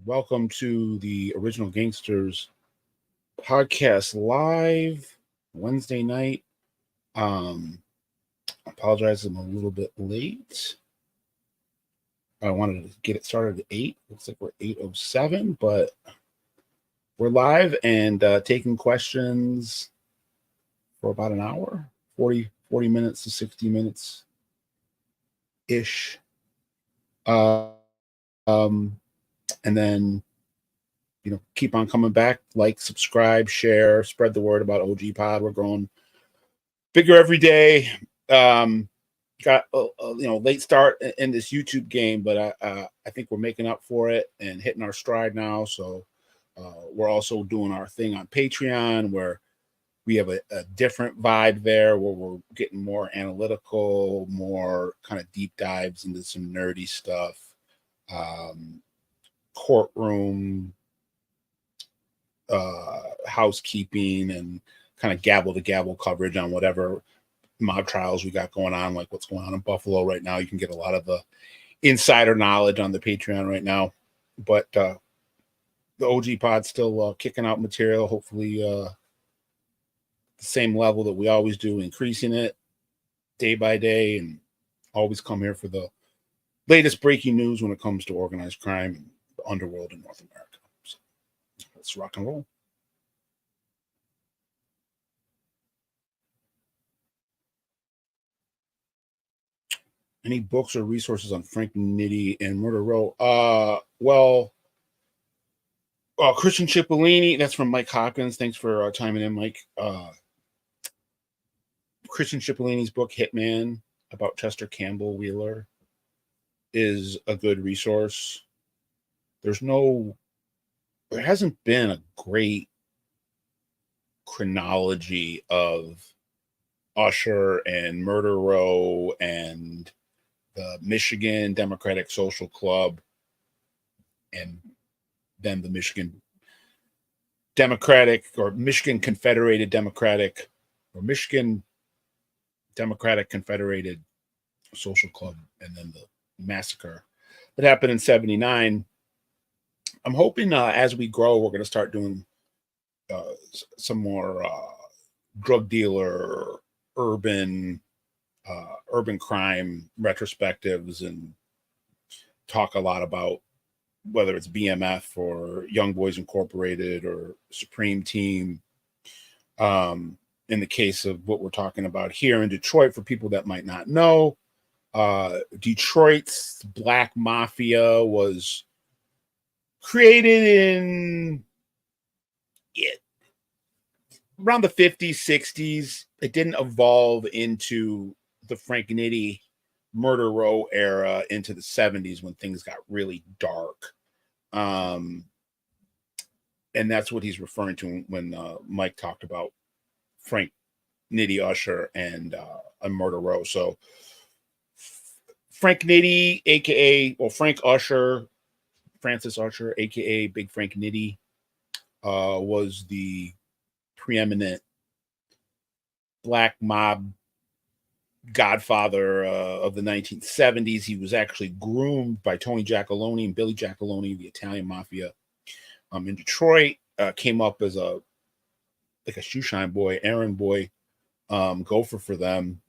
Welcome to the Original Gangsters podcast live Wednesday night. I apologize, I'm a little bit late. I wanted to get it started at 8. Looks like we're 8:07, but we're live and taking questions for about an hour, 40 minutes to 60 minutes ish. And then keep on coming back, like, subscribe, share, spread the word about OG Pod. We're growing bigger every day. Got late start in this YouTube game, but I think we're making up for it and hitting our stride now. So we're also doing our thing on Patreon, where we have a different vibe there, where we're getting more analytical, more kind of deep dives into some nerdy stuff, courtroom, housekeeping, and kind of gavel to gavel coverage on whatever mob trials we got going on, like what's going on in Buffalo right now. You can get a lot of the insider knowledge on the Patreon right now. But the OG Pod's still kicking out material, hopefully the same level that we always do, increasing it day by day, and always come here for the latest breaking news when it comes to organized crime and the underworld in North America. So let's rock and roll. Any books or resources on Frank Nitti and Murder Row? Christian Cipollini, that's from Mike Hopkins. Thanks for chiming in, Mike. Christian Cipollini's book, Hitman, about Chester Campbell Wheeler, is a good resource. There hasn't been a great chronology of Usher and Murder Row and the Michigan Democratic Social Club, and then the Michigan Democratic or Michigan Confederated Democratic or Michigan Democratic Confederated Social Club, and then the massacre that happened in 79. I'm hoping as we grow, we're going to start doing some more drug dealer, urban crime retrospectives, and talk a lot about whether it's BMF or Young Boys Incorporated or Supreme Team. In the case of what we're talking about here in Detroit, for people that might not know, Detroit's Black Mafia was created in around the 50s, 60s. It didn't evolve into the Frank Nitti Murder Row era into the 70s, when things got really dark. And that's what he's referring to when Mike talked about Frank Nitti, Usher, and Murder Row. So Frank Nitti, Frank Usher, Francis Usher, aka Big Frank Nitti, was the preeminent black mob godfather of the 1970s. He was actually groomed by Tony Giacalone and Billy Giacalone, the Italian mafia in Detroit. Came up as a shoeshine boy, errand boy, gopher for them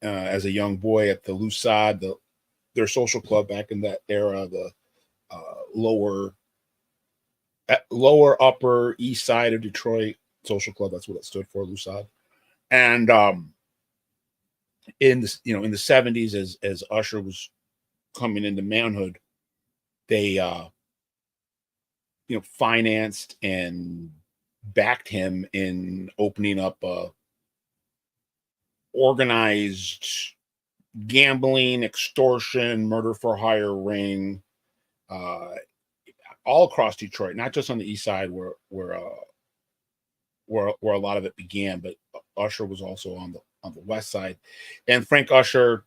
as a young boy at the Lusad, their social club back in that era, the lower upper east side of Detroit social club. That's what it stood for, Lusad. And in the 70s, as Usher was coming into manhood, they financed and backed him in opening up a organized gambling, extortion, murder for hire ring all across Detroit, not just on the east side where a lot of it began, but Usher was also on the west side. And Frank Usher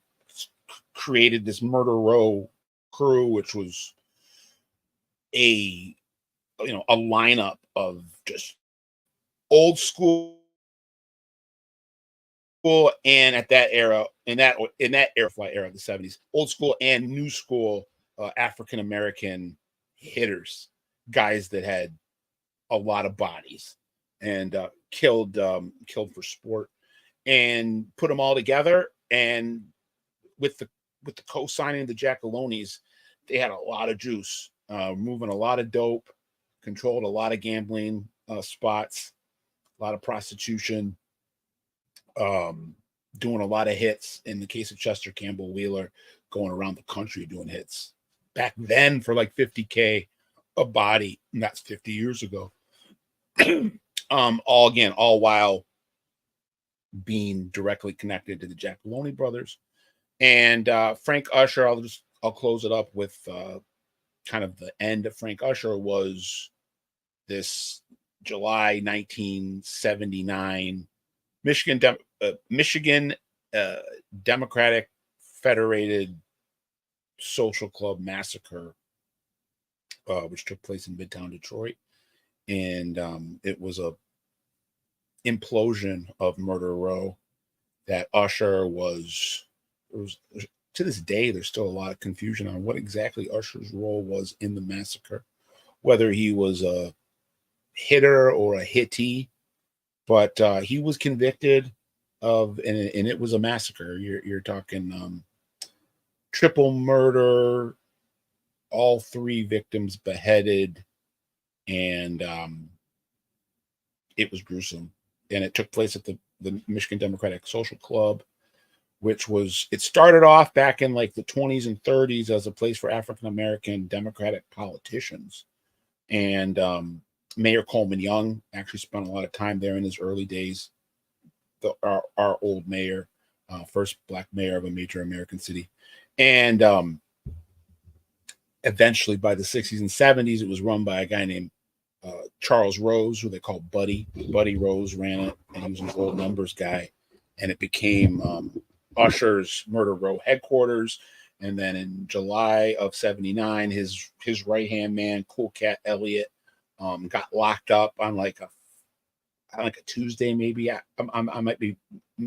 created this Murder Row crew, which was a lineup of just old school, and at that era, in that era of the 70s, old school and new school African American hitters, guys that had a lot of bodies, and killed for sport, and put them all together. And with the co-signing of the Giacalones, they had a lot of juice, moving a lot of dope, controlled a lot of gambling spots, a lot of prostitution, doing a lot of hits. In the case of Chester Campbell Wheeler, going around the country doing hits back then for like $50K a body, and that's 50 years ago. All while being directly connected to the Giacalone brothers. And Frank Usher, I'll close it up with kind of the end of Frank Usher was this July 1979 Michigan Democratic Federated Social Club massacre, which took place in Midtown Detroit. And it was a implosion of Murder Row that Usher was to this day, there's still a lot of confusion on what exactly Usher's role was in the massacre, whether he was a hitter or a hittee, but he was convicted of, and it was a massacre. You're talking triple murder, all three victims beheaded, and it was gruesome. And it took place at the Michigan Democratic Social Club, which it started off back in like the 20s and 30s as a place for African-American Democratic politicians. And Mayor Coleman Young actually spent a lot of time there in his early days. Our old mayor, first Black mayor of a major American city. And eventually by the 60s and 70s, it was run by a guy named Charles Rose, who they call Buddy. Buddy Rose ran it, and he was an old numbers guy. And it became Usher's Murder Row headquarters. And then in July of 79, his right-hand man, Cool Cat Elliott, got locked up on like a Tuesday, maybe. I might be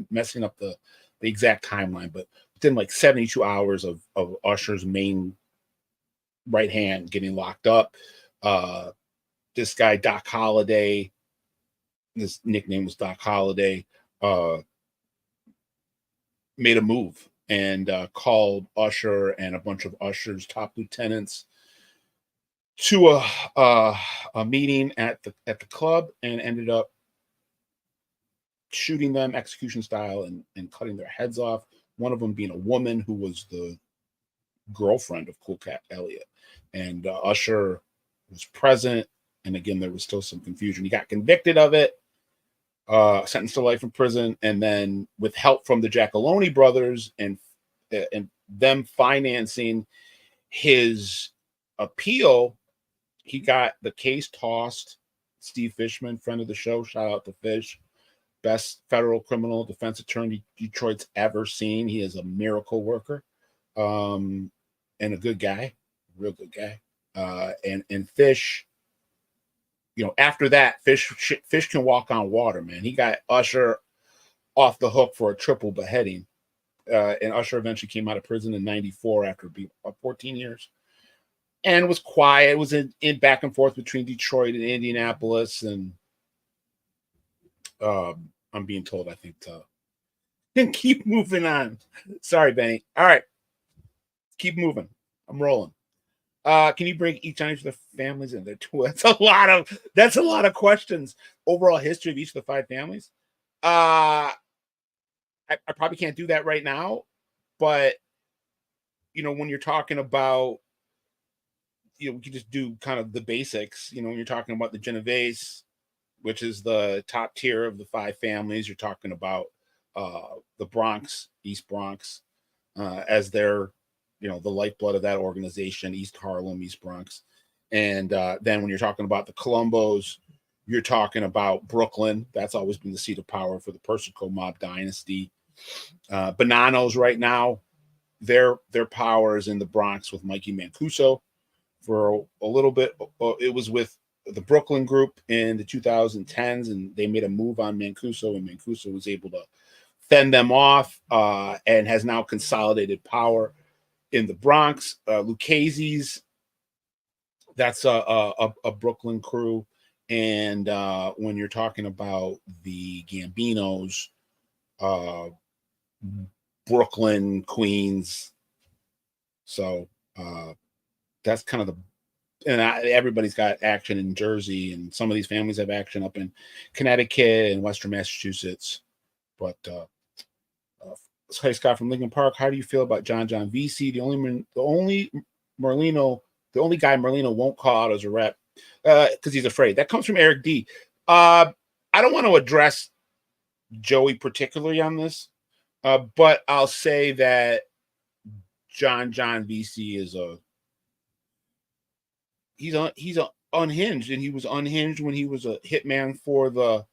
messing up the exact timeline, but within like 72 hours of Usher's main right hand getting locked up, this guy Doc Holliday, his nickname was Doc Holliday, made a move and called Usher and a bunch of Usher's top lieutenants to a meeting at the club, and ended up shooting them execution style and cutting their heads off. One of them being a woman who was the girlfriend of Cool Cat Elliott. And Usher was present. And again, there was still some confusion. He got convicted of it, sentenced to life in prison, and then with help from the Giacalone brothers and them financing his appeal, he got the case tossed. Steve Fishman, friend of the show, shout out to Fish, best federal criminal defense attorney Detroit's ever seen. He is a miracle worker, and a good guy, real good guy. And Fish, after that, Fish can walk on water, man. He got Usher off the hook for a triple beheading. And Usher eventually came out of prison in 94 after being 14 years. And was quiet. It was in back and forth between Detroit and Indianapolis. And I'm being told, I think, to keep moving on. Sorry, Benny. All right. Keep moving. I'm rolling. Can you break each on each of the families in there too? That's a lot of questions. Overall history of each of the 5 families. I probably can't do that right now, but when you're talking about, we can just do kind of the basics. When you're talking about the Genovese, which is the top tier of the 5 families, you're talking about the Bronx, East Bronx, as their the lifeblood of that organization, East Harlem, East Bronx. And then when you're talking about the Colombos, you're talking about Brooklyn. That's always been the seat of power for the Persico mob dynasty. Bonanos right now, their power is in the Bronx with Mikey Mancuso. For a little bit, it was with the Brooklyn group in the 2010s, and they made a move on Mancuso, and Mancuso was able to fend them off and has now consolidated power in the Bronx. Lucchese's That's a Brooklyn crew. And when you're talking about the Gambinos, uh, Brooklyn, Queens. So that's kind of the, and everybody's got action in Jersey, and some of these families have action up in Connecticut and Western Massachusetts. But hey Scott from Lincoln Park, how do you feel about John VC? The only Merlino, the only guy Merlino won't call out as a rep because he's afraid. That comes from Eric D. I don't want to address Joey particularly on this, but I'll say that John VC is he's unhinged, and he was unhinged when he was a hitman for the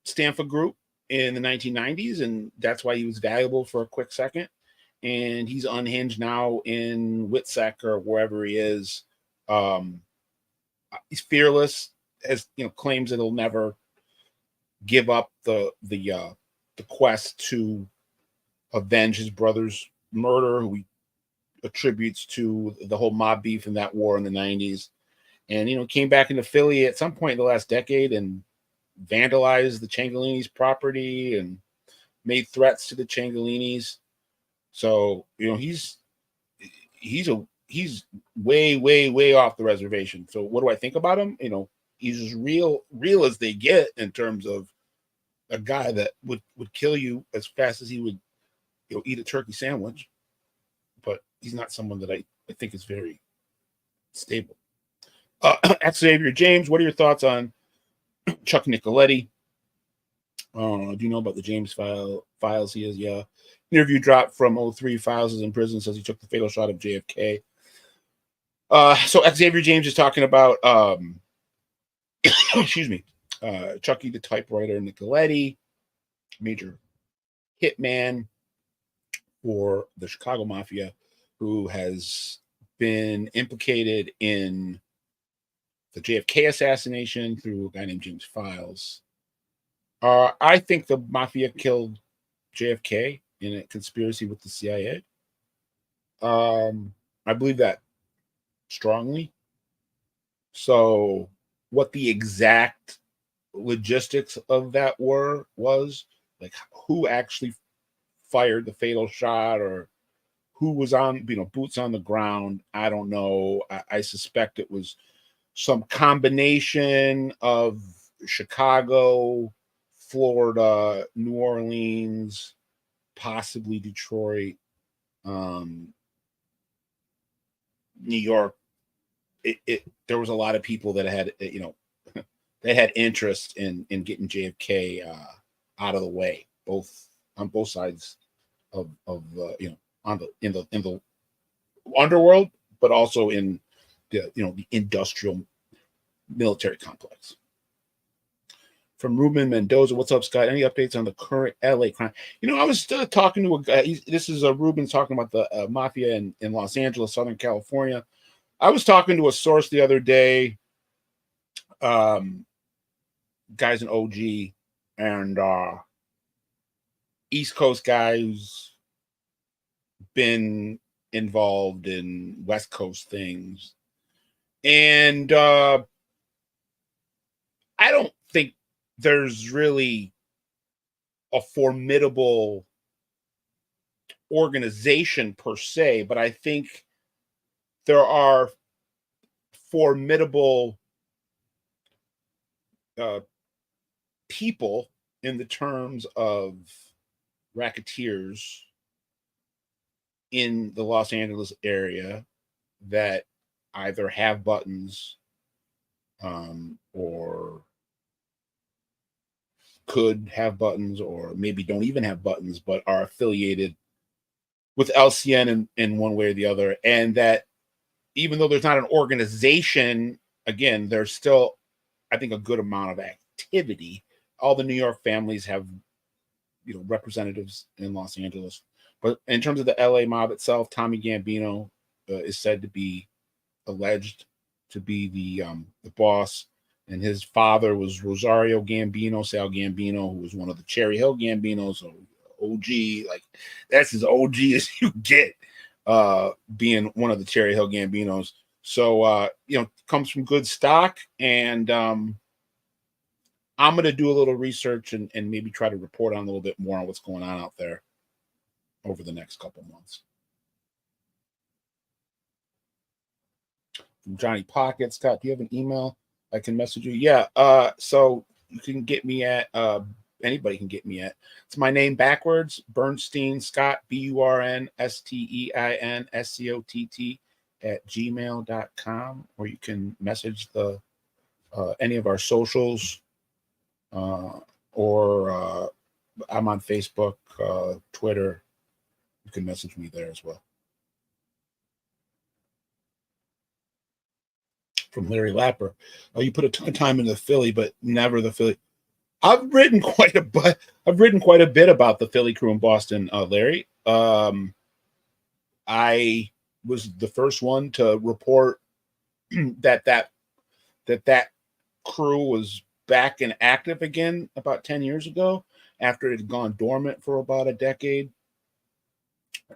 Stanford Group in the 1990s, and that's why he was valuable for a quick second. And he's unhinged now in Witsec or wherever he is. He's fearless, as claims that he'll never give up the quest to avenge his brother's murder, who he attributes to the whole mob beef in that war in the 90s. And came back into Philly at some point in the last decade and vandalized the Ciancaglini's property and made threats to the Ciancaglinis. So he's way off the reservation. So what do I think about him? He's as real as they get in terms of a guy that would kill you as fast as he would eat a turkey sandwich. But he's not someone that I think is very stable. Xavier James, what are your thoughts on Chuck Nicoletti? Do you know about the James files? He has, yeah. Interview dropped from 03 files is in prison, says he took the fatal shot of JFK. So Xavier James is talking about excuse me, Chucky the typewriter Nicoletti, major hitman for the Chicago Mafia, who has been implicated in the JFK assassination through a guy named James Files. I think the Mafia killed JFK in a conspiracy with the CIA. I believe that strongly. So what the exact logistics of that was, like who actually fired the fatal shot or who was on, boots on the ground, I don't know. I suspect it was some combination of Chicago, Florida, New Orleans, possibly Detroit, New York. There was a lot of people that had, they had interest in getting JFK out of the way, on both sides of in the underworld, but also in the industrial military complex. From Ruben Mendoza, what's up, Scott? Any updates on the current LA crime? I was talking to a guy. This is Ruben talking about the mafia in Los Angeles, Southern California. I was talking to a source the other day. Guy's an OG and East Coast guy who's been involved in West Coast things. And I don't think there's really a formidable organization per se, but I think there are formidable people in the terms of racketeers in the Los Angeles area that either have buttons or could have buttons, or maybe don't even have buttons, but are affiliated with LCN in one way or the other. And that even though there's not an organization, again, there's still, I think, a good amount of activity. All the New York families have, representatives in Los Angeles. But in terms of the LA mob itself, Tommy Gambino is said to be alleged to be the boss, and his father was Rosario Gambino, Sal Gambino, who was one of the Cherry Hill Gambinos, so OG, like that's as OG as you get, being one of the Cherry Hill Gambinos. So comes from good stock, and I'm going to do a little research and maybe try to report on a little bit more on what's going on out there over the next couple months. From Johnny Pocket, Scott, do you have an email I can message you? Yeah. So you can get me at anybody can get me at. It's my name backwards, Burnstein Scott, BURNSTEIN SCOTT @gmail.com, or you can message the any of our socials, or I'm on Facebook, Twitter. You can message me there as well. From Larry Lapper, you put a ton of time into Philly, but never the Philly. I've written quite a bit. I've written quite a bit about the Philly crew in Boston, Larry. I was the first one to report that crew was back and active again about 10 years ago, after it had gone dormant for about a decade.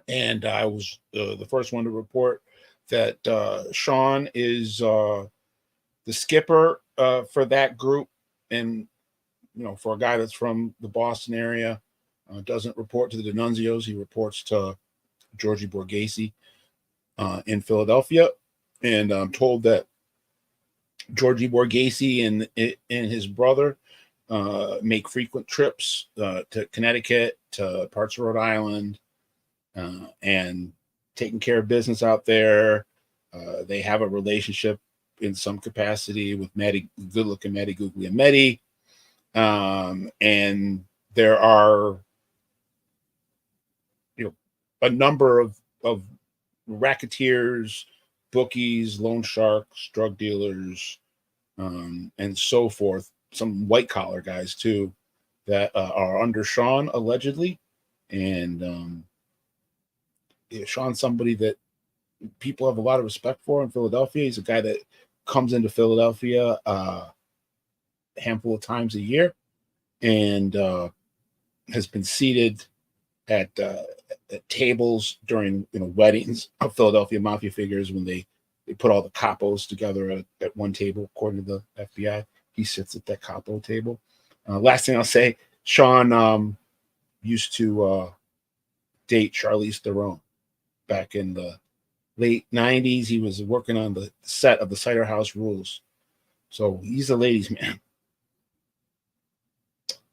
And I was the first one to report that Sean is the skipper for that group. And for a guy that's from the Boston area, doesn't report to the D'Annunzios. He reports to Georgie Borghese in Philadelphia. And I'm told that Georgie Borghese and his brother make frequent trips to Connecticut, to parts of Rhode Island, and taking care of business out there. They have a relationship in some capacity with Matty, good-looking Matty Guglielmetti. And there are, a number of racketeers, bookies, loan sharks, drug dealers, and so forth. Some white collar guys too that are under Sean allegedly, and Sean's somebody that people have a lot of respect for in Philadelphia. He's a guy that comes into Philadelphia a handful of times a year, and has been seated at tables during weddings of Philadelphia mafia figures when they put all the capos together at one table. According to the FBI, he sits at that capo table. Last thing I'll say, Sean used to date Charlize Theron back in the late 90s. He was working on the set of the Cider House Rules. So he's a ladies' man.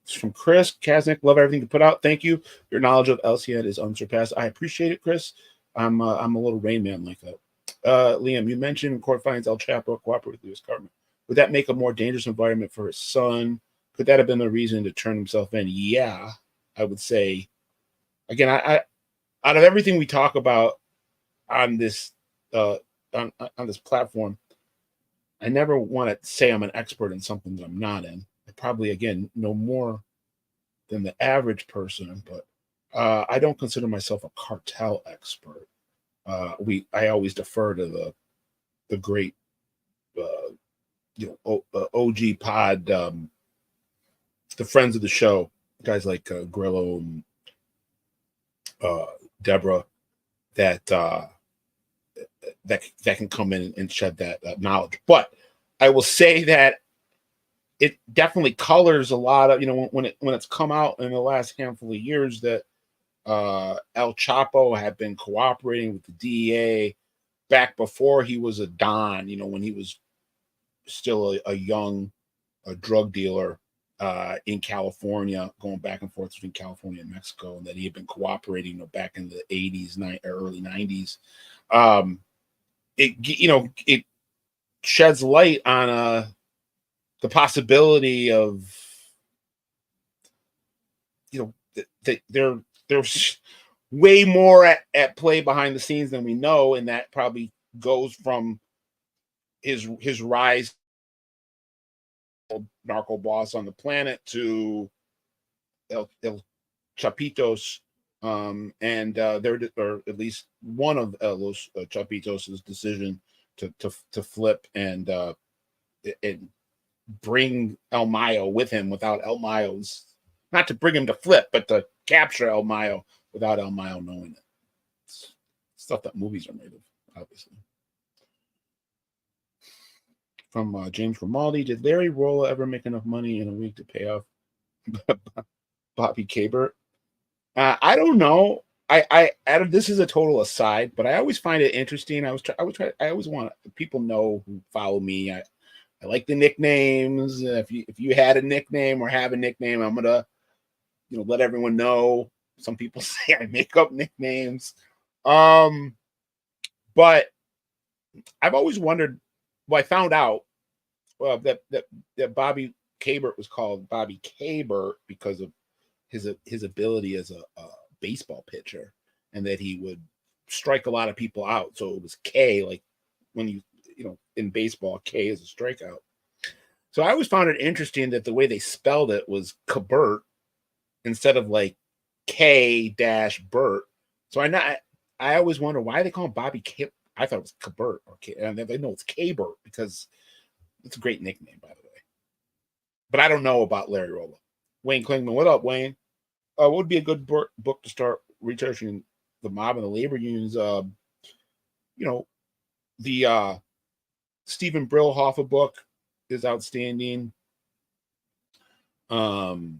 It's from Chris Kaznick. Love everything you put out. Thank you. Your knowledge of LCN is unsurpassed. I appreciate it, Chris. I'm a little Rain Man like that. Liam, you mentioned court finds El Chapo cooperate with Lewis Cartman. Would that make a more dangerous environment for his son? Could that have been the reason to turn himself in? Yeah, I would say. Again, I out of everything we talk about on this on this platform, I never want to say I'm an expert in something that I'm not in. I probably, again, know more than the average person, but I don't consider myself a cartel expert. I always defer to the great OG pod, the friends of the show, guys like Grillo and Deborah, that can come in and shed that knowledge. But I will say that it definitely colors a lot of, when it's come out in the last handful of years that El Chapo had been cooperating with the DEA back before he was a Don, when he was still a young drug dealer in California, going back and forth between California and Mexico, and that he had been cooperating back in the 80s, early 90s. It sheds light on the possibility of, there's way more at play behind the scenes than we know, and that probably goes from his rise narco boss on the planet to El Chapitos, and there, or at least one of Los Chapitos' decision to flip and bring El Mayo with him without El Mayo's, not to bring him to flip, but to capture El Mayo without El Mayo knowing it. It's stuff that movies are made of, obviously. from James Grimaldi. Did Larry Rolla ever make enough money in a week to pay off Bobby Cabert? I don't know. Adam, this is a total aside, but I always find it interesting. I always want people know who follow me. I like the nicknames. If you had a nickname or have a nickname, I'm gonna let everyone know. Some people say I make up nicknames, but I've always wondered. Well, I found out that Bobby Cabert was called Bobby Cabert because of his ability as a baseball pitcher, and that he would strike a lot of people out. So it was K, like when in baseball, K is a strikeout. So I always found it interesting that the way they spelled it was Cabert instead of like K-Bert. So I always wonder why they call him Bobby K. I thought it was Cabert, and they know it's K-Bert because it's a great nickname, by the way. But I don't know about Larry Rolla. Wayne Klingman, what up, Wayne? What would be a good book to start researching the mob and the labor unions? The Stephen Brillhoffer book is outstanding. The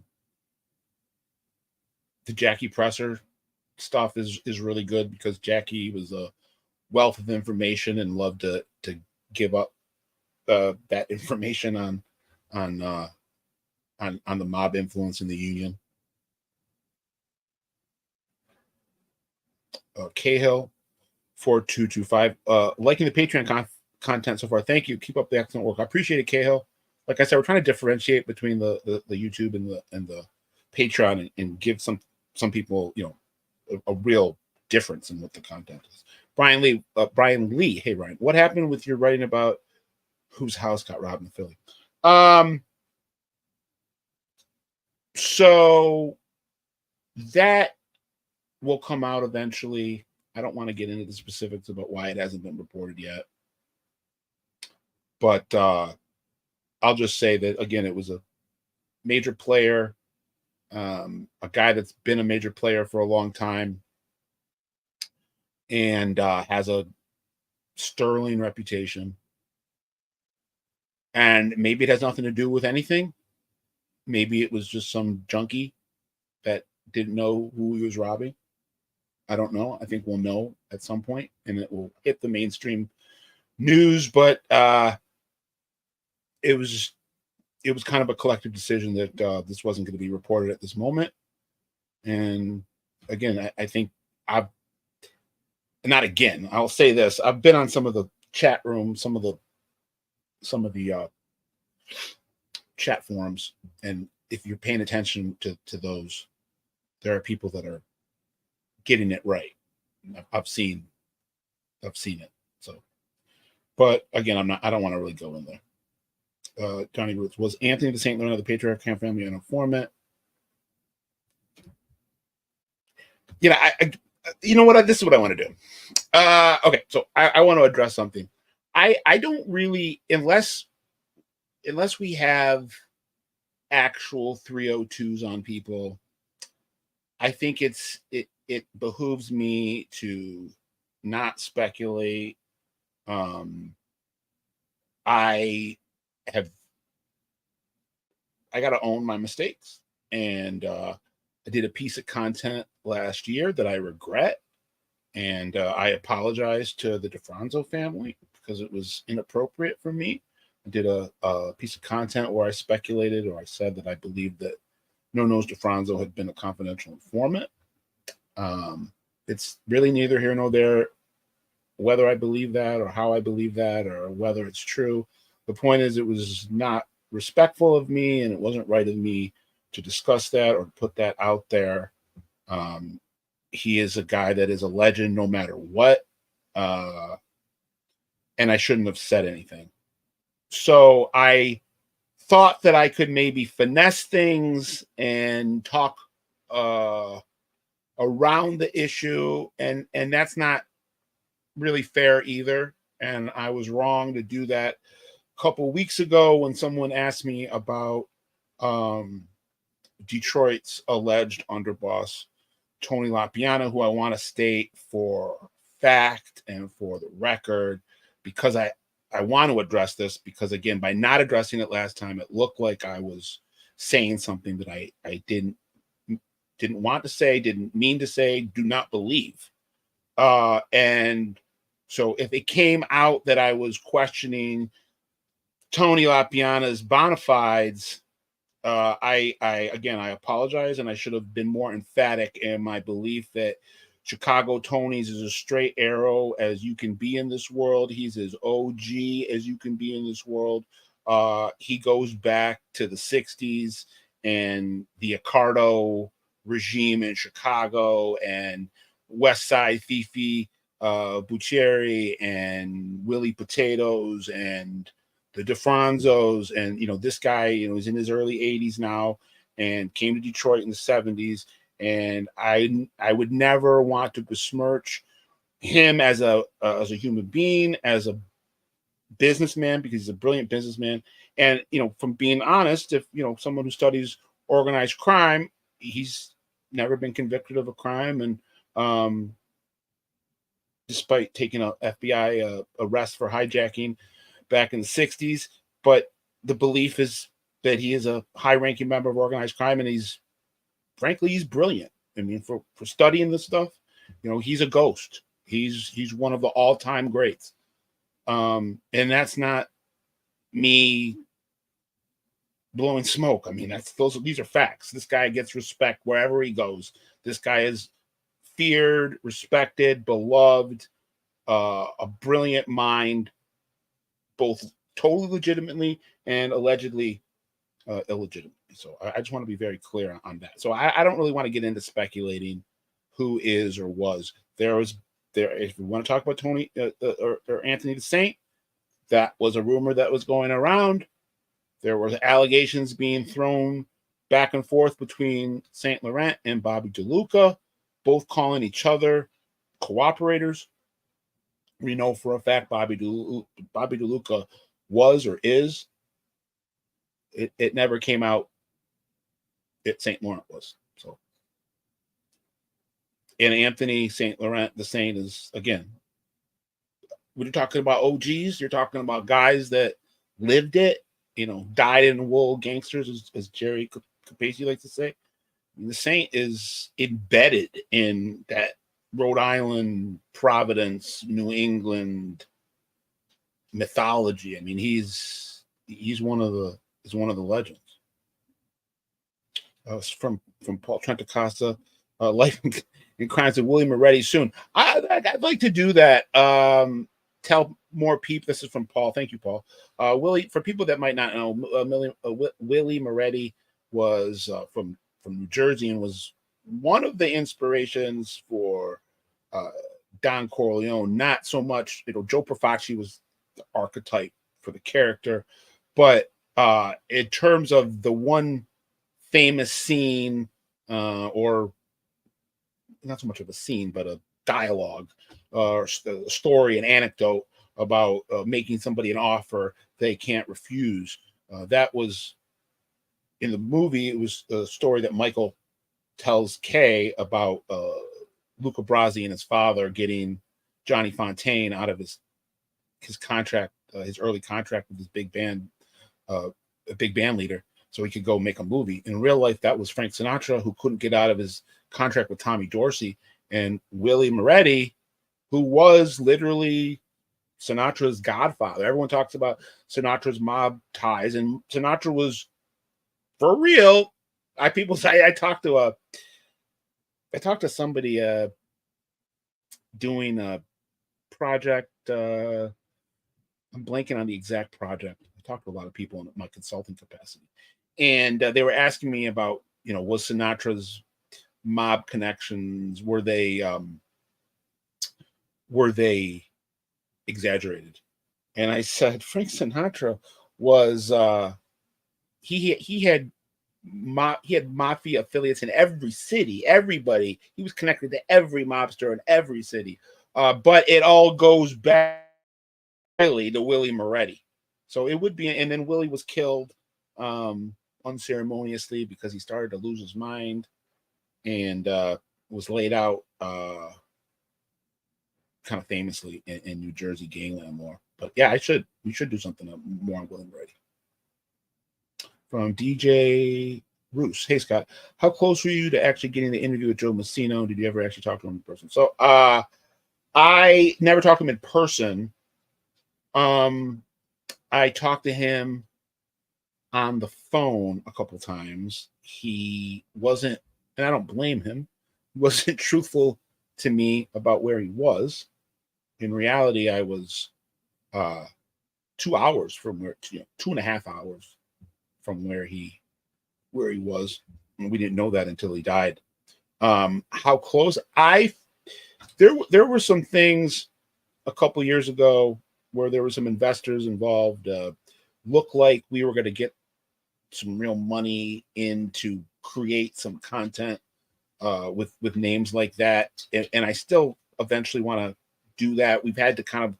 Jackie Presser stuff is really good because Jackie was a wealth of information and loved to give up that information on the mob influence in the union. Cahill 4225 liking the Patreon content so far. Thank you. Keep up the excellent work. I appreciate it, Cahill. Like I said, we're trying to differentiate between the YouTube and the Patreon and give some people a real difference in what the content is. Brian Lee. Hey Ryan, what happened with your writing about whose house got robbed in Philly? So that will come out eventually. I don't want to get into the specifics about why it hasn't been reported yet. But I'll just say that, again, it was a major player, a guy that's been a major player for a long time and has a sterling reputation. And maybe it has nothing to do with anything. Maybe it was just some junkie that didn't know who he was robbing. I don't know. I think we'll know at some point, and it will hit the mainstream news. But it was kind of a collective decision that this wasn't going to be reported at this moment. And again, I think I'll say this: I've been on some of the chat rooms, some of the chat forums, and if you're paying attention to those, there are people that are getting it right. I've seen it. So, but again, I don't want to really go in there. Johnny Roots, was Anthony the St. Louis of the Patriarch Camp family an informant? I you know what? This is what I want to do. Okay, so I want to address something. I don't really, unless we have actual 302s on people, I think it behooves me to not speculate. I got to own my mistakes, and I did a piece of content last year that I regret, and I apologize to the DeFranzo family because it was inappropriate for me. I did a piece of content where I speculated, or I said that I believed that No Nose DeFranzo had been a confidential informant. It's really neither here nor there whether I believe that or how I believe that or whether it's true. The point is, it was not respectful of me, and it wasn't right of me to discuss that or put that out there. He is a guy that is a legend no matter what. And I shouldn't have said anything. So I thought that I could maybe finesse things and talk around the issue, and that's not really fair either. And I was wrong to do that a couple weeks ago when someone asked me about Detroit's alleged underboss, Tony LaPiana, who I want to state for fact and for the record, because I want to address this because, again, by not addressing it last time, it looked like I was saying something that I didn't want to say, didn't mean to say, do not believe. And so if it came out that I was questioning Tony LaPiana's bona fides, I apologize, and I should have been more emphatic in my belief that Chicago Tony's is as straight arrow as you can be in this world. He's as OG as you can be in this world. He goes back to the 60s and the Accardo regime in Chicago and West Side Fifi, Buccieri and Willie Potatoes and the DeFranzos, and this guy, is in his early 80s now and came to Detroit in the 70s. And I would never want to besmirch him as a human being, as a businessman, because he's a brilliant businessman. And from being honest, if someone who studies organized crime, he's never been convicted of a crime, and despite taking a FBI arrest for hijacking back in the 60s. But the belief is that he is a high-ranking member of organized crime, and he's brilliant. I mean, for studying this stuff, he's a ghost. He's one of the all-time greats. And that's not me blowing smoke. I mean, these are facts. This guy gets respect wherever he goes. This guy is feared, respected, beloved, a brilliant mind, both totally legitimately and allegedly illegitimately. So I just want to be very clear on that. So I don't really want to get into speculating who is or was. If we want to talk about Tony or Anthony the Saint, that was a rumor that was going around. There were allegations being thrown back and forth between Saint Laurent and Bobby DeLuca, both calling each other cooperators. We know for a fact Bobby DeLuca was or is. It never came out that Saint Laurent was. So, and Anthony Saint Laurent, the Saint, is, again, when you're talking about OGs, you're talking about guys that lived it, died in the wool gangsters, as Jerry Capacci likes to say. The Saint is embedded in that Rhode Island, Providence, New England mythology. I mean, he's one of the legends. From Paul Trentacosta, Life and Crimes of Willie Moretti soon. I'd like to do that. Tell more people. This is from Paul. Thank you, Paul. Willie, for people that might not know, Willie Moretti was from New Jersey and was one of the inspirations for Don Corleone. Not so much, Joe Profaci was the archetype for the character, but in terms of the one famous scene, or not so much of a scene, but a dialogue or story, an anecdote about making somebody an offer they can't refuse. That was in the movie. It was a story that Michael tells Kay about Luca Brasi and his father getting Johnny Fontane out of his contract, his early contract with his big band, a big band leader, so he could go make a movie. In real life, that was Frank Sinatra, who couldn't get out of his contract with Tommy Dorsey. And Willie Moretti, who was literally Sinatra's godfather. Everyone talks about Sinatra's mob ties, and Sinatra was, for real. I talked to somebody doing a project. I'm blanking on the exact project. I talked to a lot of people in my consulting capacity, and they were asking me about, was Sinatra's mob connections, were they exaggerated? And I said Frank Sinatra was he had mafia affiliates in every city. Everybody, he was connected to every mobster in every city. But it all goes back to Willie Moretti. So it would be, and then Willie was killed unceremoniously because he started to lose his mind, and was laid out kind kind of famously in New Jersey gangland more. But yeah, we should do something more on Willie Moretti. From DJ Roos. Hey Scott, how close were you to actually getting the interview with Joe Messina? Did you ever actually talk to him in person? So I never talked to him in person. I talked to him on the phone a couple times. He wasn't, and I don't blame him, he wasn't truthful to me about where he was. In reality, I was 2 hours from where, 2.5 hours from where he was. And we didn't know that until he died. How close there were some things a couple years ago where there were some investors involved. Looked like we were going to get some real money in to create some content with names like that, and I still eventually want to do that. We've had to kind of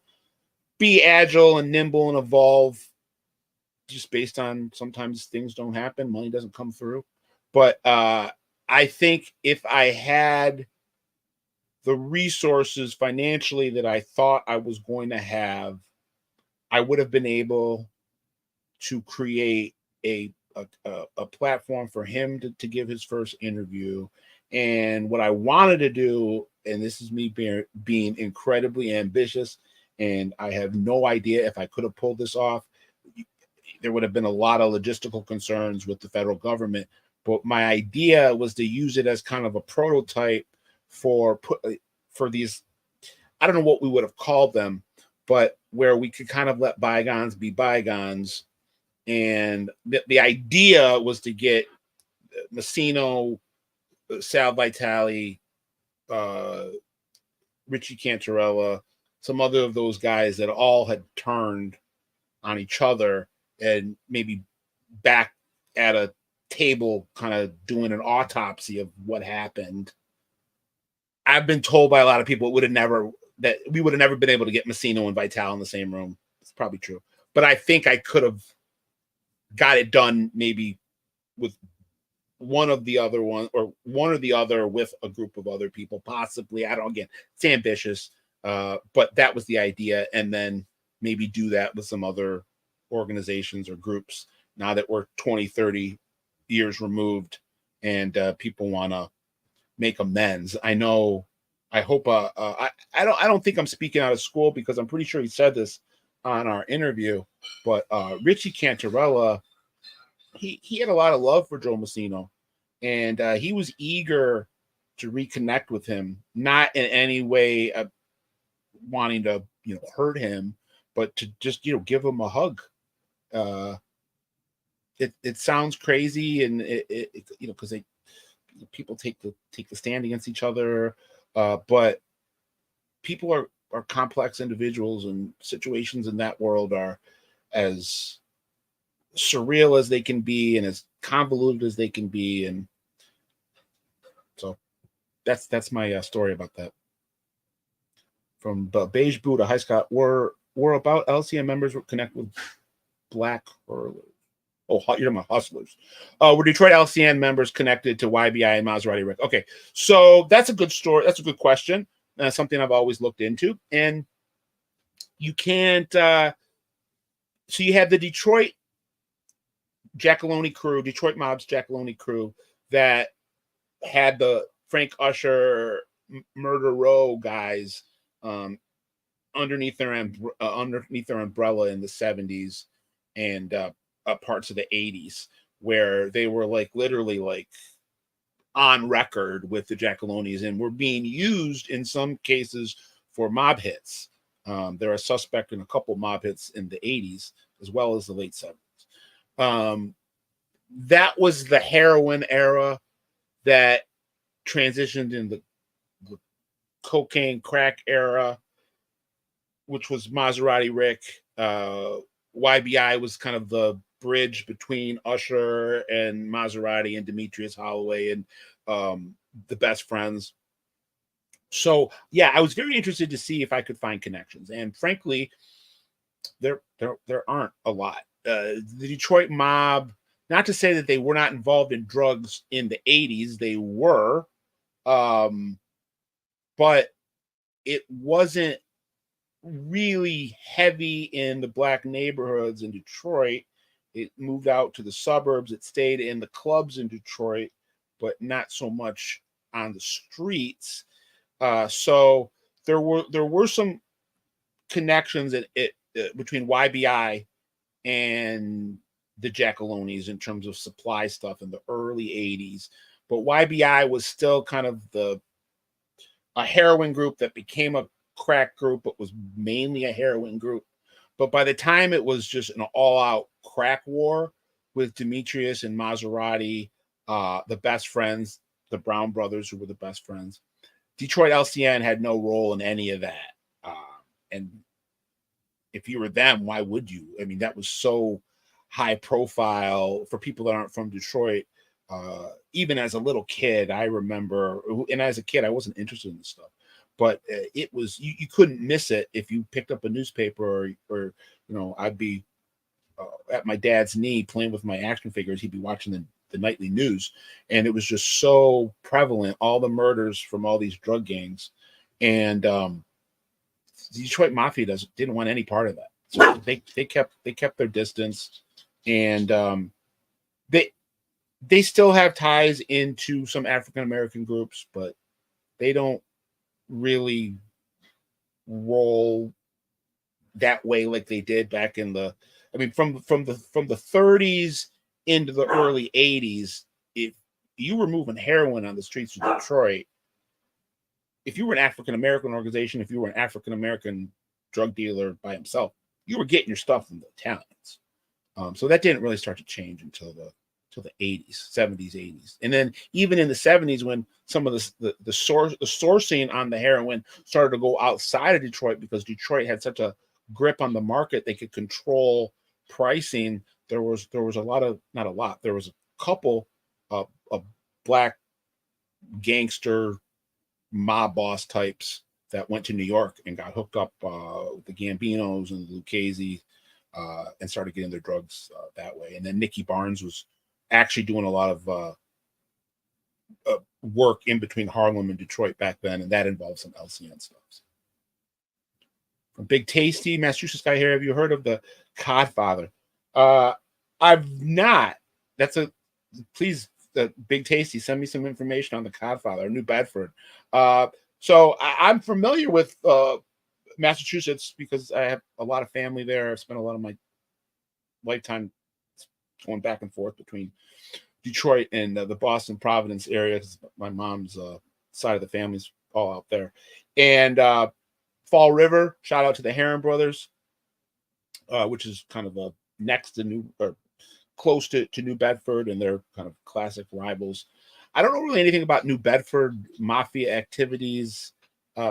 be agile and nimble and evolve, just based on sometimes things don't happen, money doesn't come through. But I think if I had the resources financially that I thought I was going to have, I would have been able to create a platform for him to give his first interview. And what I wanted to do, and this is me being incredibly ambitious, and I have no idea if I could have pulled this off. There would have been a lot of logistical concerns with the federal government, but my idea was to use it as kind of a prototype for these, I don't know what we would have called them, but where we could kind of let bygones be bygones. And the idea was to get Messina, Sal Vitale, Richie Cantarella, some other of those guys that all had turned on each other, and maybe back at a table kind of doing an autopsy of what happened. I've been told by a lot of people we would have never been able to get Messina and Vitale in the same room. It's probably true. But I think I could have got it done maybe with one or the other with a group of other people, possibly. Again, it's ambitious, but that was the idea. And then maybe do that with some other organizations or groups now that we're 20, 30 years removed, and people want to make amends. I don't think I'm speaking out of school, because I'm pretty sure he said this on our interview, but Richie Cantarella, he had a lot of love for Joe Messina, and he was eager to reconnect with him, not in any way wanting to hurt him, but to just give him a hug. It sounds crazy, and it because people take the stand against each other, but people are complex individuals, and situations in that world are as surreal as they can be and as convoluted as they can be. And so that's my story about that. From Beige Buddha. Hi Scott, were about LCM members were connect with black hurlers. Oh, you're talking about hustlers. Were Detroit LCN members connected to YBI and Maserati Rick? Okay, so that's a good story. That's a good question. Something I've always looked into. And you can't. So you have the Detroit Giacalone crew, Detroit Mob's Giacalone crew, that had the Frank Usher Murder Row guys underneath their umbrella in the 70s and parts of the 80s, where they were literally on record with the Giacalones and were being used in some cases for mob hits. They're a suspect in a couple mob hits in the 80s as well as the late 70s. That was the heroin era that transitioned in the cocaine crack era, which was Maserati Rick. YBI was kind of the bridge between Usher and Maserati and Demetrius Holloway and the best friends. So yeah, I was very interested to see if I could find connections, and frankly, there aren't a lot. The Detroit mob, not to say that they were not involved in drugs in the 80s, they were, but it wasn't really heavy in the black neighborhoods in Detroit. It moved out to the suburbs. It stayed in the clubs in Detroit, but not so much on the streets. So there were some connections between YBI and the Jackalonis in terms of supply stuff in the early 80s. But YBI was still kind of a heroin group that became a crack group, but was mainly a heroin group. But by the time it was just an all-out crack war with Demetrius and Maserati, the best friends, the Brown brothers, who were the best friends, Detroit LCN had no role in any of that. And if you were them, why would you? I mean, that was so high profile for people that aren't from Detroit. Even as a little kid, I remember, and as a kid, I wasn't interested in this stuff, but it was, you couldn't miss it if you picked up a newspaper or I'd be at my dad's knee playing with my action figures. He'd be watching the nightly news, and it was just so prevalent, all the murders from all these drug gangs. And the Detroit Mafia didn't want any part of that. So they kept their distance, and they still have ties into some African American groups, but they don't really roll that way like they did back in the, I mean, from the 30s into the early 80s. If you were moving heroin on the streets of Detroit, if you were an African American organization, if you were an African American drug dealer by himself, you were getting your stuff from the Italians. So that didn't really start to change until the 80s, 70s, 80s. And then even in the 70s, when some of the sourcing on the heroin started to go outside of Detroit, because Detroit had such a grip on the market, they could control pricing. There was a lot of, not a lot, there was a couple of black gangster mob boss types that went to New York and got hooked up with the Gambinos and the Lucchese, and started getting their drugs that way. And then Nicky Barnes was actually doing a lot of work in between Harlem and Detroit back then, and that involved some LCN stuff. From Big Tasty, Massachusetts guy here, have you heard of the Codfather? I've not. Please, Big Tasty, send me some information on the Codfather, New Bedford. So I'm familiar with Massachusetts because I have a lot of family there. I've spent a lot of my lifetime going back and forth between Detroit and the Boston Providence area, because my mom's side of the family's all out there. And Fall River, shout out to the Heron brothers, which is kind of next to close to New Bedford, and they're kind of classic rivals. I don't know really anything about New Bedford mafia activities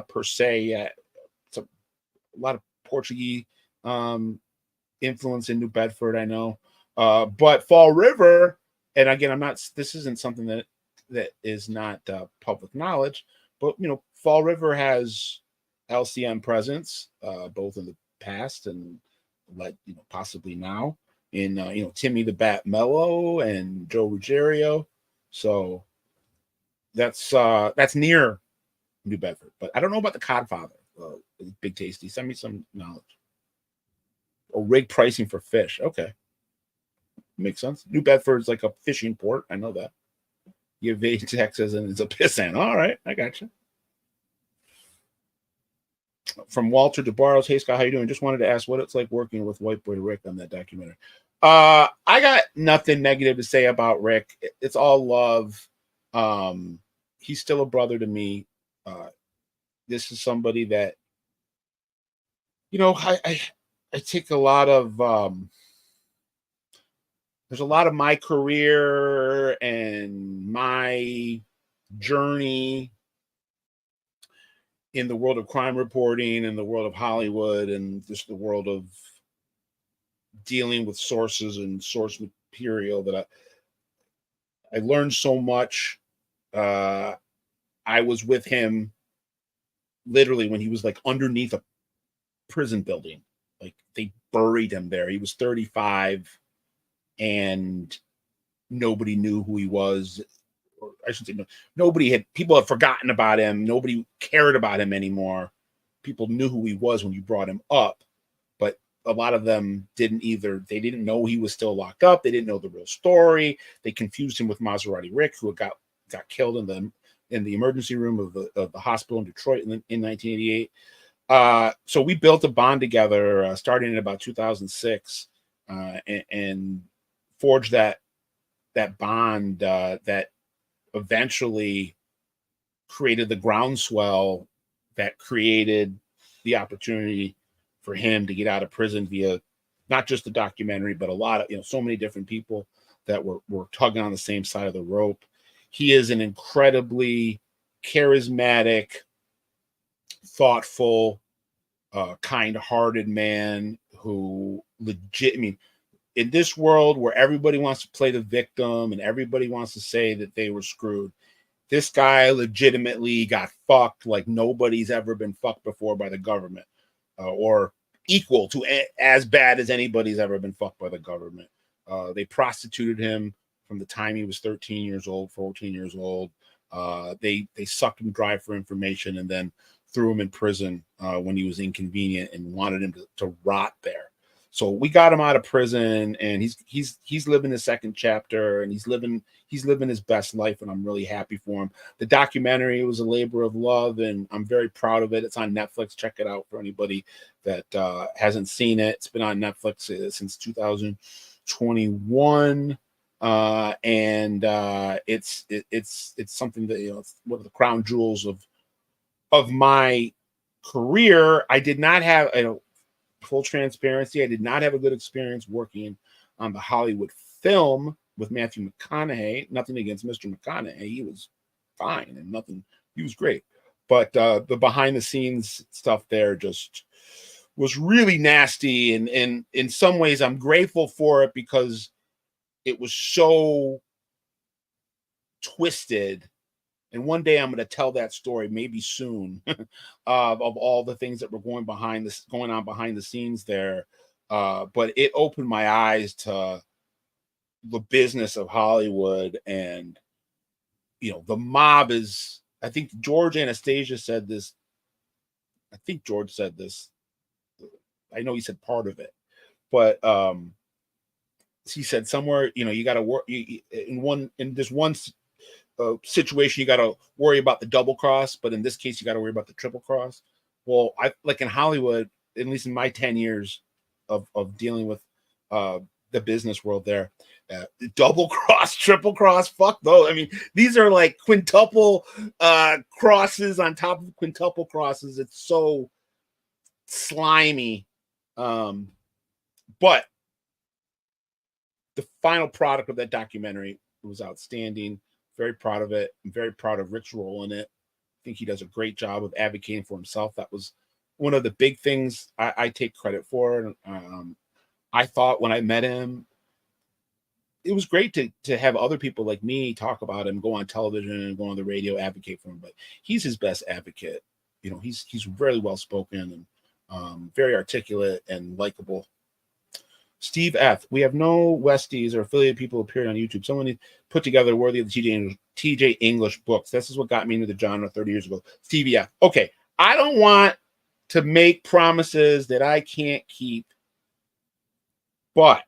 per se yet. It's a lot of Portuguese influence in New Bedford, I know. But Fall River, and again, this isn't something that is not public knowledge, but Fall River has LCN presence, both in the past and possibly now, in Timmy the Bat Mello and Joe Ruggiero. So that's near New Bedford, but I don't know about the Codfather. Big Tasty, send me some knowledge. Oh, rig pricing for fish. Okay, makes sense. New Bedford's like a fishing port. I know that. You invade Texas and it's a pissant. All right, I got you. From Walter DeBarros, hey Scott, how you doing? Just wanted to ask what it's like working with White Boy Rick on that documentary. I got nothing negative to say about Rick. It's all love. He's still a brother to me. This is somebody that, I take a lot of, there's a lot of my career and my journey in the world of crime reporting and the world of Hollywood and just the world of dealing with sources and source material that I learned so much. I was with him literally when he was like underneath a prison building. Like they buried him there. He was 35 and nobody knew who he was. Or I shouldn't say no. People had forgotten about him. Nobody cared about him anymore. people knew who he was when you brought him up, but a lot of them didn't either. They didn't know he was still locked up. They didn't know the real story. They confused him with Maserati Rick, who got killed in the emergency room of the hospital in Detroit in 1988. So we built a bond together, starting in about 2006, and forged that bond that eventually created the groundswell that created the opportunity for him to get out of prison via not just the documentary, but a lot of, so many different people that were tugging on the same side of the rope. He is an incredibly charismatic, thoughtful, kind-hearted man who in this world where everybody wants to play the victim and everybody wants to say that they were screwed, this guy legitimately got fucked like nobody's ever been fucked before by the government, or equal to as bad as anybody's ever been fucked by the government. They prostituted him from the time he was 13 years old, 14 years old. They sucked him dry for information and then threw him in prison when he was inconvenient and wanted him to rot there. So we got him out of prison, and he's living his second chapter, and he's living his best life, and I'm really happy for him. The documentary was a labor of love, and I'm very proud of it. It's on Netflix. Check it out for anybody that hasn't seen it. It's been on Netflix since 2021, and it's something that it's one of the crown jewels of my career. I did not have full transparency. I did not have a good experience working on the Hollywood film with Matthew McConaughey. Nothing against Mr. McConaughey. He was fine and he was great. But the behind the scenes stuff there just was really nasty. And in some ways I'm grateful for it because it was so twisted. And one day I'm going to tell that story, maybe soon, of all the things that were going on behind the scenes there. But it opened my eyes to the business of Hollywood, and the mob is. I think George Anastasia said this. I think George said this. I know he said part of it, but he said somewhere, you got to work in this one situation, you got to worry about the double cross, but in this case, you got to worry about the triple cross. Well, I like in Hollywood, at least in my 10 years of dealing with the business world there, double cross, triple cross, fuck those. I mean, these are like quintuple crosses on top of quintuple crosses. It's so slimy. But the final product of that documentary was outstanding. Very proud of it. I'm very proud of Rick's role in it. I think he does a great job of advocating for himself. That was one of the big things I take credit for. I thought when I met him, it was great to have other people like me talk about him, go on television and go on the radio, advocate for him. But he's his best advocate. He's really well spoken and very articulate and likable. Steve F. We have no Westies or affiliated people appearing on YouTube. Someone needs put together worthy of the TJ English books. This is what got me into the genre 30 years ago. Stevie F. Okay, I don't want to make promises that I can't keep, but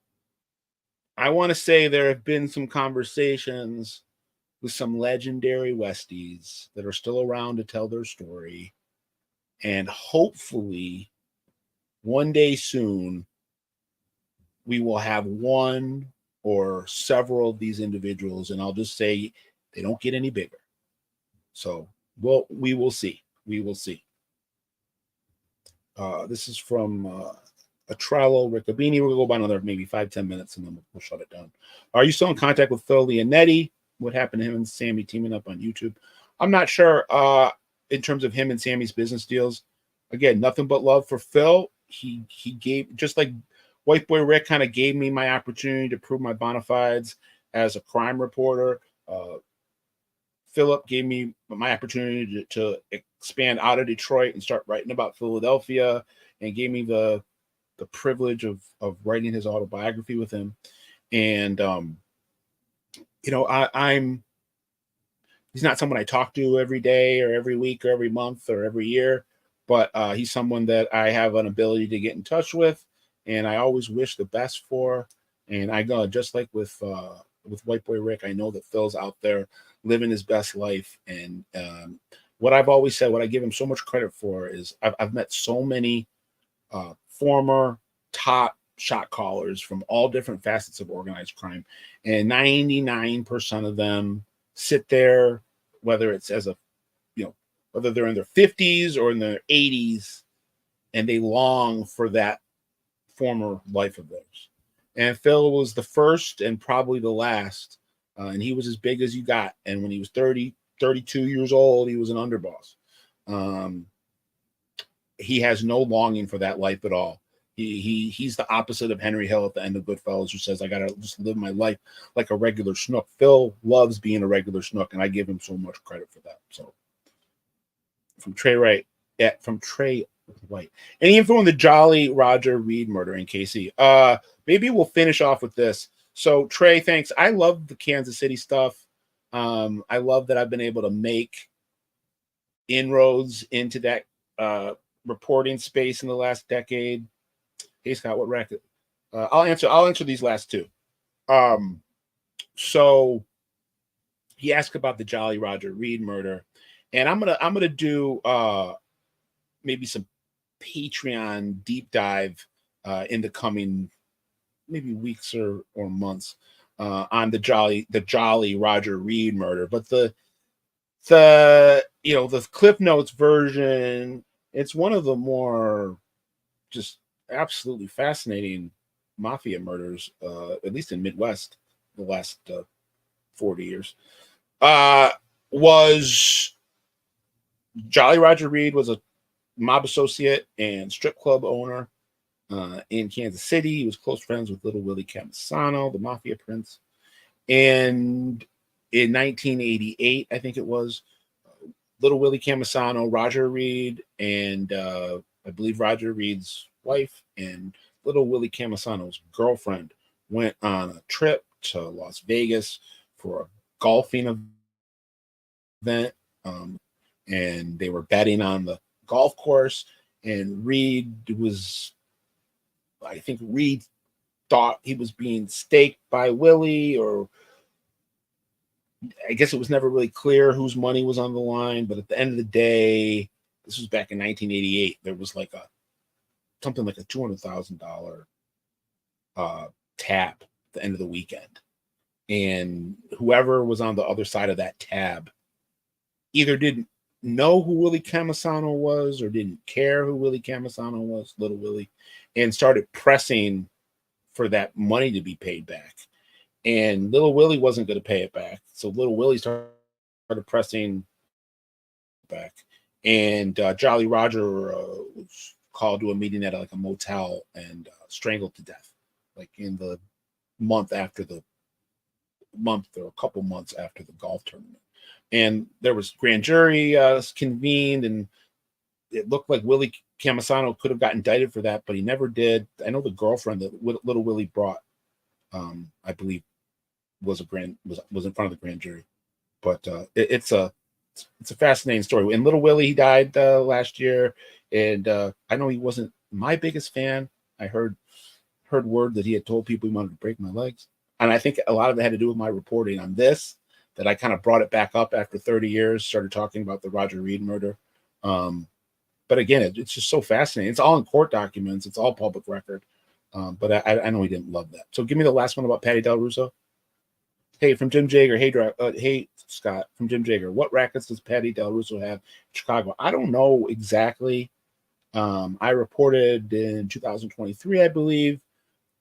I want to say there have been some conversations with some legendary Westies that are still around to tell their story. And hopefully one day soon, we will have one or several of these individuals, and I'll just say they don't get any bigger. So, we will see. We will see. This is from Atrello Riccabini. We'll go by another maybe 5-10 minutes, and then we'll shut it down. Are you still in contact with Phil Leonetti? What happened to him and Sammy teaming up on YouTube? I'm not sure in terms of him and Sammy's business deals. Again, nothing but love for Phil. He gave, just like White Boy Rick kind of gave me my opportunity to prove my bona fides as a crime reporter. Philip gave me my opportunity to expand out of Detroit and start writing about Philadelphia, and gave me the privilege of writing his autobiography with him. And he's not someone I talk to every day or every week or every month or every year, but he's someone that I have an ability to get in touch with, and I always wish the best for. And I go just like with White Boy Rick, I know that Phil's out there living his best life. And what I've always said, what I give him so much credit for, is I've met so many former top shot callers from all different facets of organized crime, and 99% of them sit there, whether it's as a, whether they're in their 50s or in their 80s, and they long for that former life of theirs. And Phil was the first and probably the last, and he was as big as you got. And when he was 30, 32 years old, he was an underboss. He has no longing for that life at all. He's the opposite of Henry Hill at the end of Goodfellas, who says, I gotta just live my life like a regular schnook. Phil loves being a regular schnook, and I give him so much credit for that. So from Trey White. Any info on the Jolly Roger Reid murder in KC? Maybe we'll finish off with this. So Trey, thanks. I love the Kansas City stuff. I love that I've been able to make inroads into that reporting space in the last decade. Hey Scott, what racket? I'll answer these last two. So he asked about the Jolly Roger Reid murder, and I'm gonna do maybe some Patreon deep dive in the coming maybe weeks or months on the Jolly Roger Reid murder. But the Cliff Notes version, it's one of the more just absolutely fascinating mafia murders, at least in Midwest, the last 40 years. Was Jolly Roger Reid was a mob associate and strip club owner in Kansas City. He was close friends with Little Willie Camisano, the mafia prince. And in 1988, I think it was, Little Willie Camisano, Roger Reid, and I believe Roger Reid's wife and Little Willie Camisano's girlfriend went on a trip to Las Vegas for a golfing event, and they were betting on the golf course. And I think Reid thought he was being staked by Willie, or I guess it was never really clear whose money was on the line. But at the end of the day, this was back in 1988. There was like something like a $200,000 tab at the end of the weekend, and whoever was on the other side of that tab either didn't know who Willie Camisano was or didn't care who Willie Camisano was, Little Willie, and started pressing for that money to be paid back. And Little Willie wasn't going to pay it back, so Little Willie started pressing back. And Jolly Roger was called to a meeting at like a motel and strangled to death, like in the month or a couple months after the golf tournament. And there was grand jury convened, and it looked like Willie Camisano could have got indicted for that, but he never did. I know the girlfriend that Little Willie brought, I believe, was in front of the grand jury. But it's a fascinating story. And Little Willie, he died last year, and I know he wasn't my biggest fan. I heard word that he had told people he wanted to break my legs, and I think a lot of it had to do with my reporting on this. That I kind of brought it back up after 30 years, started talking about the Roger Reid murder. But again, it's just so fascinating. It's all in court documents. It's all public record. But I know he didn't love that. So give me the last one about Patty Del Russo. Hey, from Jim Jager. Hey, Scott, from Jim Jager. What rackets does Patty Del Russo have in Chicago? I don't know exactly. I reported in 2023, I believe,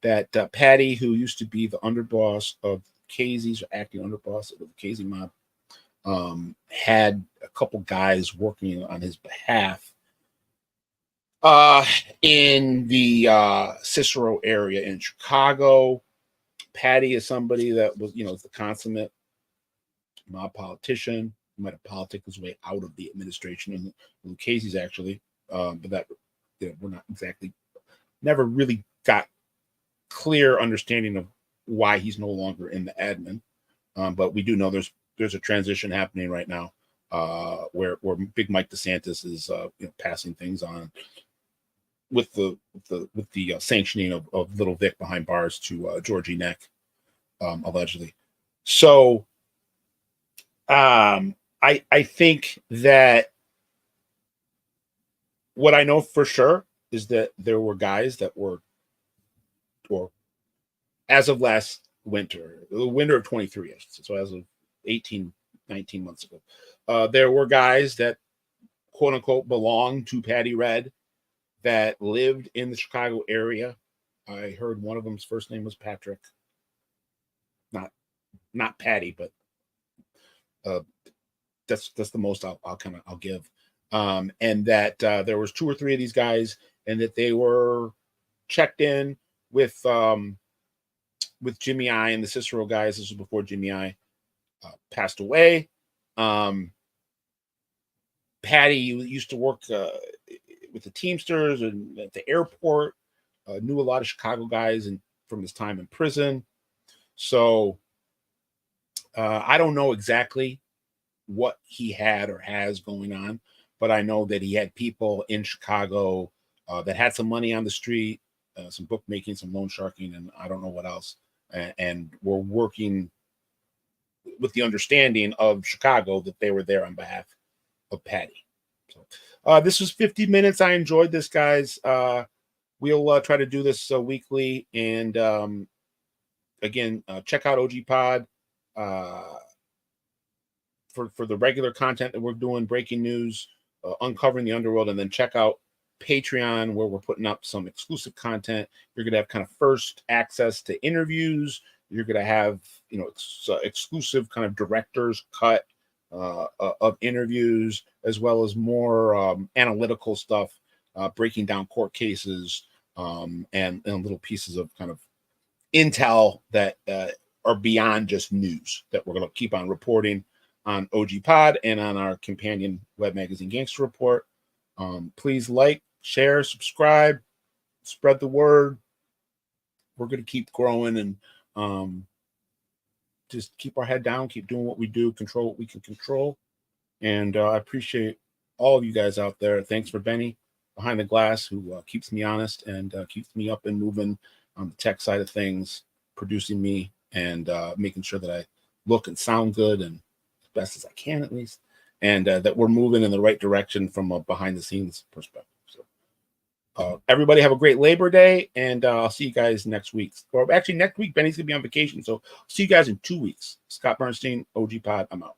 that Patty, who used to be the underboss of Casey's, or acting underboss of the Casey mob, had a couple guys working on his behalf in the Cicero area in Chicago. Patty is somebody that was, is the consummate mob politician. He might have politicked his way out of the administration in Casey's, actually, but that we're not exactly, never really got clear understanding of why he's no longer in the admin. But we do know there's a transition happening right now where Big Mike DeSantis is passing things on with the sanctioning of Little Vic behind bars to Georgie Neck, allegedly. So I think that what I know for sure is that there were guys that were, or as of last winter, the winter of 23, so as of 18, 19 months ago, there were guys that quote unquote belonged to Patty Red that lived in the Chicago area. I heard one of them's first name was Patrick, not Patty, but that's the most I'll give. And that there was 2 or 3 of these guys, and that they were checked in with Jimmy I and the Cicero guys. This was before Jimmy I passed away. Patty used to work with the Teamsters and at the airport. Knew a lot of Chicago guys and from his time in prison. So I don't know exactly what he had or has going on, but I know that he had people in Chicago that had some money on the street, some bookmaking, some loan sharking, and I don't know what else. And were working with the understanding of Chicago that they were there on behalf of Patty. So this was 50 minutes. I enjoyed this, guys. We'll try to do this weekly. And again, check out OG Pod for the regular content that we're doing, breaking news, uncovering the underworld, and then check out Patreon, where we're putting up some exclusive content. You're going to have kind of first access to interviews. You're going to have, exclusive kind of director's cut of interviews, as well as more analytical stuff, breaking down court cases, and little pieces of kind of intel that are beyond just news that we're going to keep on reporting on OG Pod and on our companion web magazine Gangster Report. Please like, share, subscribe, spread the word. We're going to keep growing and just keep our head down, keep doing what we do, control what we can control. And I appreciate all of you guys out there. Thanks for Benny behind the glass, who keeps me honest and keeps me up and moving on the tech side of things, producing me and making sure that I look and sound good and as best as I can, at least, and that we're moving in the right direction from a behind the scenes perspective. So everybody have a great Labor Day, and I'll see you guys next week. Or actually next week, Benny's gonna be on vacation. So see you guys in 2 weeks. Scott Burnstein, OG Pod, I'm out.